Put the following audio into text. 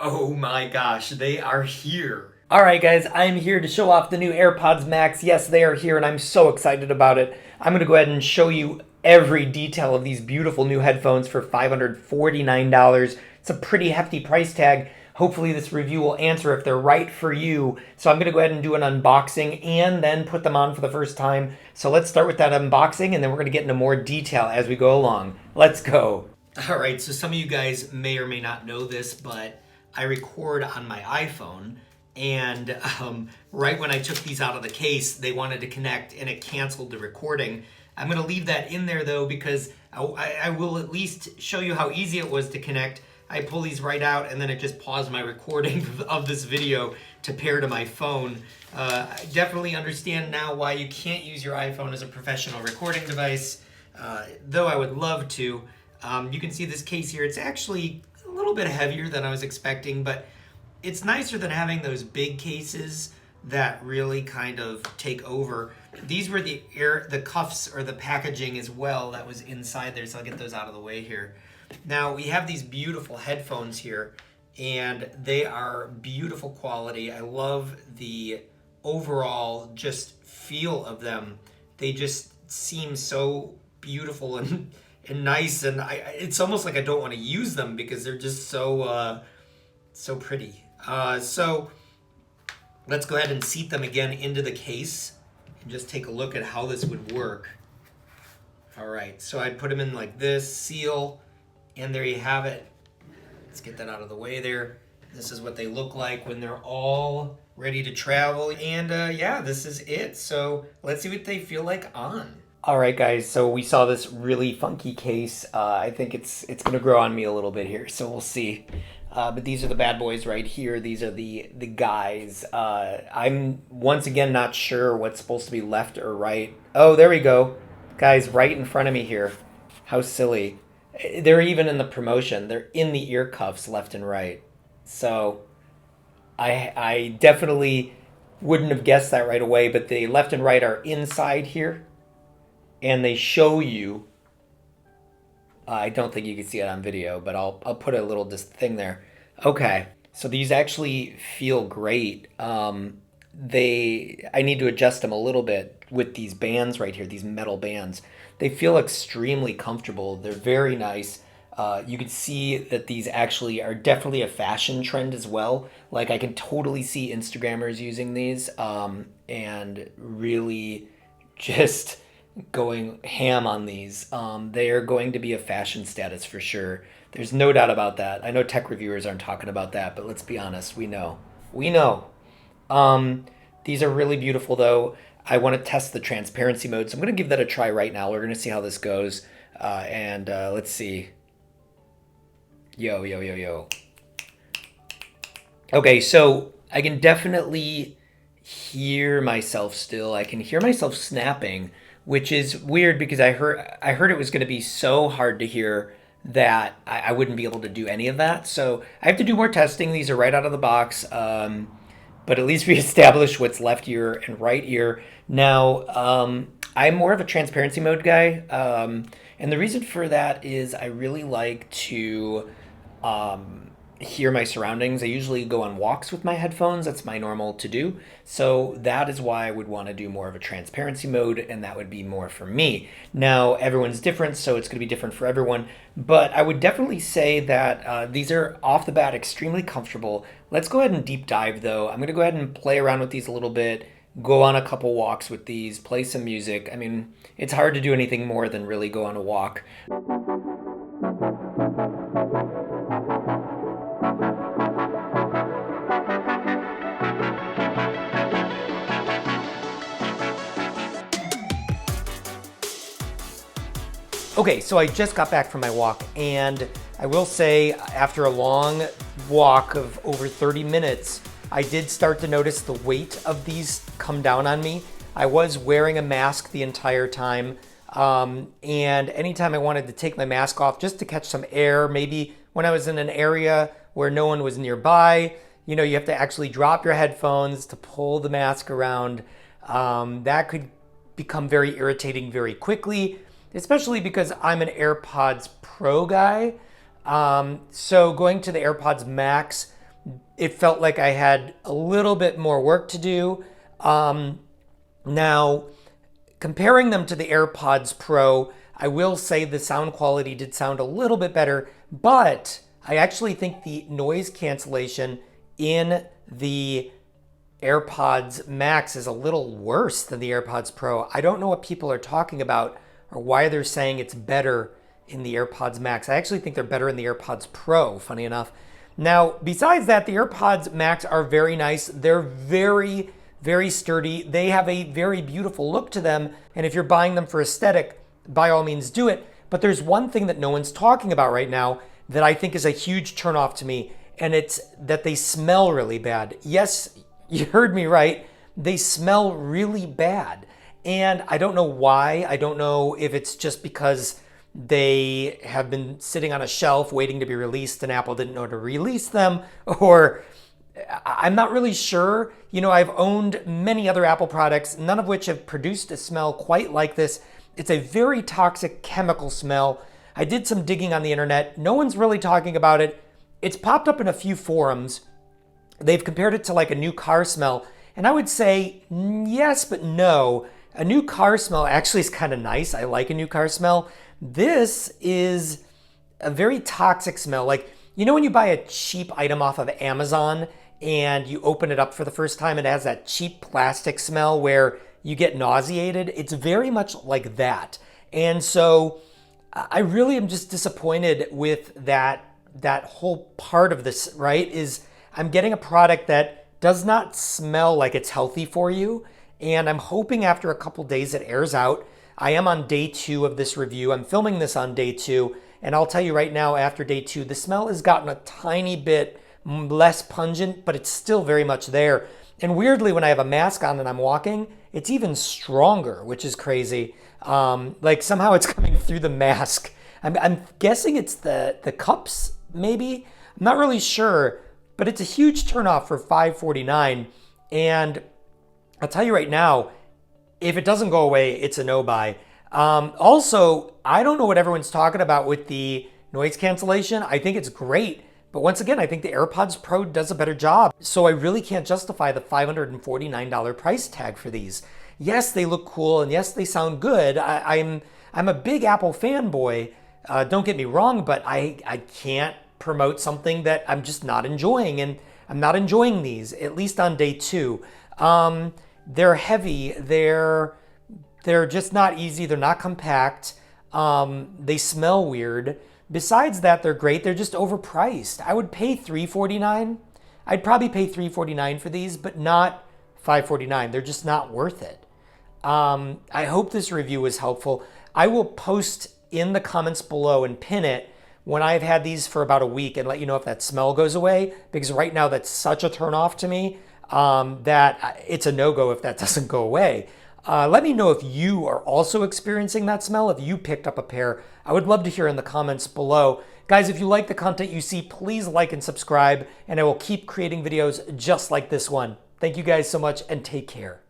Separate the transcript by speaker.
Speaker 1: Oh my gosh, they are here.
Speaker 2: All right, guys, I'm here to show off the new AirPods Max. Yes, they are here, and I'm so excited about it. I'm going to go ahead and show you every detail of these beautiful new headphones for $549. It's a pretty hefty price tag. Hopefully, this review will answer if they're right for you. So, I'm going to go ahead and do an unboxing and then put them on for the first time. So, let's start with that unboxing, and then we're going to get into more detail as we go along. Let's go.
Speaker 1: All right, so some of you guys may or may not know this, but I record on my iPhone, and right when I took these out of the case, they wanted to connect and it canceled the recording. I'm going to leave that in there though, because I will at least show you how easy it was to connect. I pull these right out and then it just paused my recording of this video to pair to my phone. I definitely understand now why you can't use your iPhone as a professional recording device, though I would love to. You can see this case here. It's actually a little bit heavier than I was expecting, but it's nicer than having those big cases that really kind of take over. These were the cuffs or the packaging as well that was inside there, so I'll get those out of the way here. Now we have these beautiful headphones here, and they are beautiful quality. I love the overall just feel of them. They just seem so beautiful and nice, and it's almost like I don't want to use them because they're just so pretty. So let's go ahead and seat them again into the case and just take a look at how this would work. All right, so I'd put them in like this, seal, and there you have it. Let's get that out of the way there. This is what they look like when they're all ready to travel. And yeah, this is it. So let's see what they feel like on.
Speaker 2: All right, guys, so we saw this really funky case. I think it's going to grow on me a little bit here, so we'll see. But these are the bad boys right here. These are the guys. I'm once again not sure what's supposed to be left or right. Oh, there we go. Guys, right in front of me here. How silly. They're even in the promotion. They're in the ear cuffs left and right. So I definitely wouldn't have guessed that right away, but the left and right are inside here. And they show you, I don't think you can see it on video, but I'll put a little just thing there. Okay, so these actually feel great. I need to adjust them a little bit with these bands right here, these metal bands. They feel extremely comfortable. They're very nice. You can see that these actually are definitely a fashion trend as well. Like I can totally see Instagrammers using these and really just going ham on these. They are going to be a fashion status for sure. There's no doubt about that. I know tech reviewers aren't talking about that, but let's be honest, we know. We know. These are really beautiful though. I want to test the transparency mode, so I'm going to give that a try right now. We're going to see how this goes. Let's see. Yo, yo, yo, yo. Okay, so I can definitely hear myself still. I can hear myself snapping, which is weird because I heard it was going to be so hard to hear that I wouldn't be able to do any of that. So I have to do more testing. These are right out of the box. But at least we established what's left ear and right ear. Now, I'm more of a transparency mode guy. And the reason for that is I really like to hear my surroundings. I usually go on walks with my headphones. That's my normal to do. So that is why I would want to do more of a transparency mode, and that would be more for me. Now, everyone's different, so it's going to be different for everyone. But I would definitely say that these are off the bat extremely comfortable. Let's go ahead and deep dive though. I'm going to go ahead and play around with these a little bit, go on a couple walks with these, play some music. I mean, it's hard to do anything more than really go on a walk. Okay, so I just got back from my walk, and I will say after a long walk of over 30 minutes, I did start to notice the weight of these come down on me. I was wearing a mask the entire time, and anytime I wanted to take my mask off just to catch some air, maybe when I was in an area where no one was nearby, you know, you have to actually drop your headphones to pull the mask around. That could become very irritating very quickly, especially because I'm an AirPods Pro guy. So going to the AirPods Max, it felt like I had a little bit more work to do. Now, comparing them to the AirPods Pro, I will say the sound quality did sound a little bit better, but I actually think the noise cancellation in the AirPods Max is a little worse than the AirPods Pro. I don't know what people are talking about or why they're saying it's better in the AirPods Max. I actually think they're better in the AirPods Pro, funny enough. Now, besides that, the AirPods Max are very nice. They're very, very sturdy. They have a very beautiful look to them. And if you're buying them for aesthetic, by all means do it. But there's one thing that no one's talking about right now that I think is a huge turnoff to me, and it's that they smell really bad. Yes, you heard me right. They smell really bad. And I don't know why. I don't know if it's just because they have been sitting on a shelf waiting to be released and Apple didn't know to release them, or I'm not really sure. You know, I've owned many other Apple products, none of which have produced a smell quite like this. It's a very toxic chemical smell. I did some digging on the internet. No one's really talking about it. It's popped up in a few forums. They've compared it to like a new car smell. And I would say yes, but no. A new car smell actually is kind of nice. I like a new car smell. This is a very toxic smell. Like, you know when you buy a cheap item off of Amazon and you open it up for the first time, it has that cheap plastic smell where you get nauseated? It's very much like that. And so I really am just disappointed with that whole part of this, right? Is I'm getting a product that does not smell like it's healthy for you. And I'm hoping after a couple days it airs out. I am on day 2 of this review. I'm filming this on day 2. And I'll tell you right now, after day 2, the smell has gotten a tiny bit less pungent, but it's still very much there. And weirdly, when I have a mask on and I'm walking, it's even stronger, which is crazy. Like somehow it's coming through the mask. I'm guessing it's the cups, maybe. I'm not really sure, but it's a huge turnoff for $549. And I'll tell you right now, if it doesn't go away, it's a no buy. Also, I don't know what everyone's talking about with the noise cancellation. I think it's great. But once again, I think the AirPods Pro does a better job. So I really can't justify the $549 price tag for these. Yes, they look cool, and yes, they sound good. I'm a big Apple fanboy. Don't get me wrong, but I can't promote something that I'm just not enjoying, and I'm not enjoying these, at least on day 2. They're heavy. They're just not easy. They're not compact. They smell weird. Besides that, they're great. They're just overpriced. I would pay $349. I'd probably pay $349 for these, but not $549. They're just not worth it. I hope this review was helpful. I will post in the comments below and pin it when I've had these for about a week and let you know if that smell goes away, because right now that's such a turn off to me that it's a no-go if that doesn't go away. Let me know if you are also experiencing that smell, if you picked up a pair. I would love to hear in the comments below. Guys, if you like the content you see, please like and subscribe, and I will keep creating videos just like this one. Thank you guys so much, and take care.